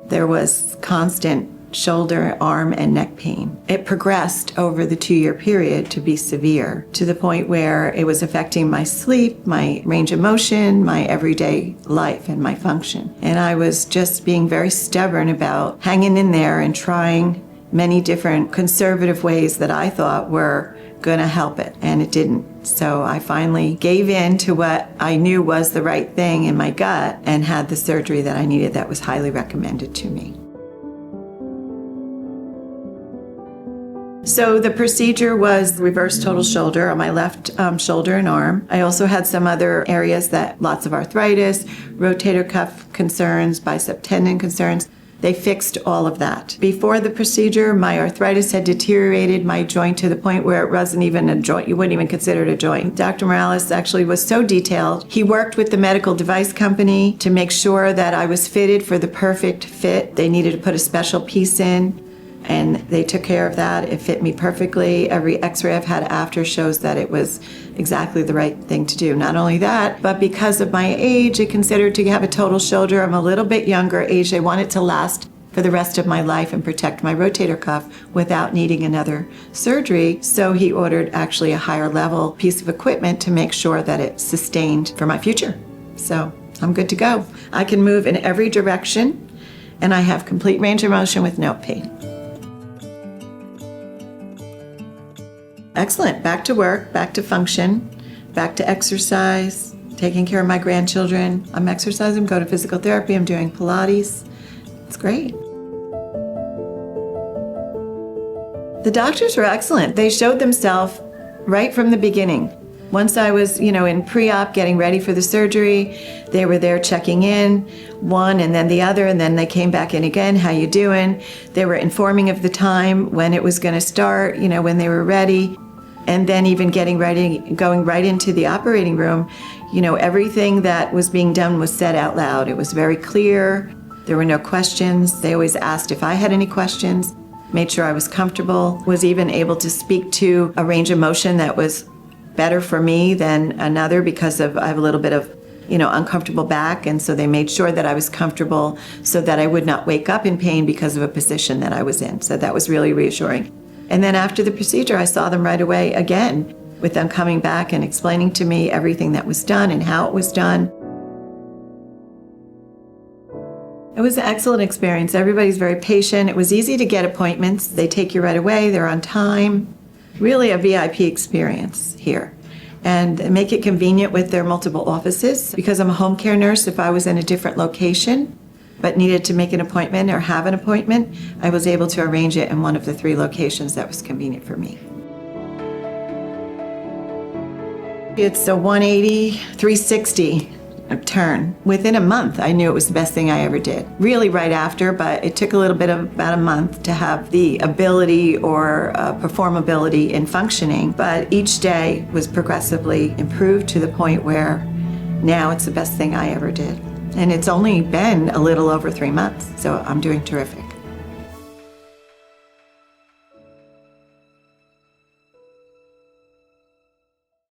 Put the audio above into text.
There was constant shoulder, arm, and neck pain. It progressed over the 2-year period to be severe, to the point where it was affecting my sleep, my range of motion, my everyday life, and my function. And I was just being very stubborn about hanging in there and trying many different conservative ways that I thought were going to help it, and it didn't. So I finally gave in to what I knew was the right thing in my gut and had the surgery that I needed that was highly recommended to me. So the procedure was reverse total shoulder on my left shoulder and arm. I also had some other areas that lots of arthritis, rotator cuff concerns, bicep tendon concerns. They fixed all of that. Before the procedure, my arthritis had deteriorated my joint to the point where it wasn't even a joint. You wouldn't even consider it a joint. Dr. Morales actually was so detailed. He worked with the medical device company to make sure that I was fitted for the perfect fit. They needed to put a special piece in, and they took care of that. It fit me perfectly. Every x-ray I've had after shows that it was exactly the right thing to do. Not only that, but because of my age, it considered to have a total shoulder. I'm a little bit younger age. They want it to last for the rest of my life and protect my rotator cuff without needing another surgery. So he ordered actually a higher level piece of equipment to make sure that it sustained for my future. So I'm good to go. I can move in every direction, and I have complete range of motion with no pain. Excellent. Back to work, back to function, back to exercise, taking care of my grandchildren. I'm exercising, go to physical therapy, I'm doing Pilates. It's great. The doctors were excellent. They showed themselves right from the beginning. Once I was, in pre-op getting ready for the surgery, they were there checking in, one and then the other, and then they came back in again, how you doing? They were informing of the time, when it was going to start, when they were ready. And then even getting ready, going right into the operating room, everything that was being done was said out loud. It was very clear. There were no questions. They always asked if I had any questions, made sure I was comfortable, was even able to speak to a range of motion that was better for me than another because I have a little bit of, uncomfortable back. And so they made sure that I was comfortable so that I would not wake up in pain because of a position that I was in. So that was really reassuring. And then after the procedure, I saw them right away again, with them coming back and explaining to me everything that was done and how it was done. It was an excellent experience. Everybody's very patient. It was easy to get appointments. They take you right away. They're on time. Really a VIP experience here. And make it convenient with their multiple offices. Because I'm a home care nurse, if I was in a different location but needed to make an appointment or have an appointment, I was able to arrange it in one of the 3 locations that was convenient for me. It's a 180, 360 turn. Within a month, I knew it was the best thing I ever did. Really right after, but it took a little bit of about a month to have the ability or performability in functioning. But each day was progressively improved to the point where now it's the best thing I ever did. And it's only been a little over 3 months, so I'm doing terrific.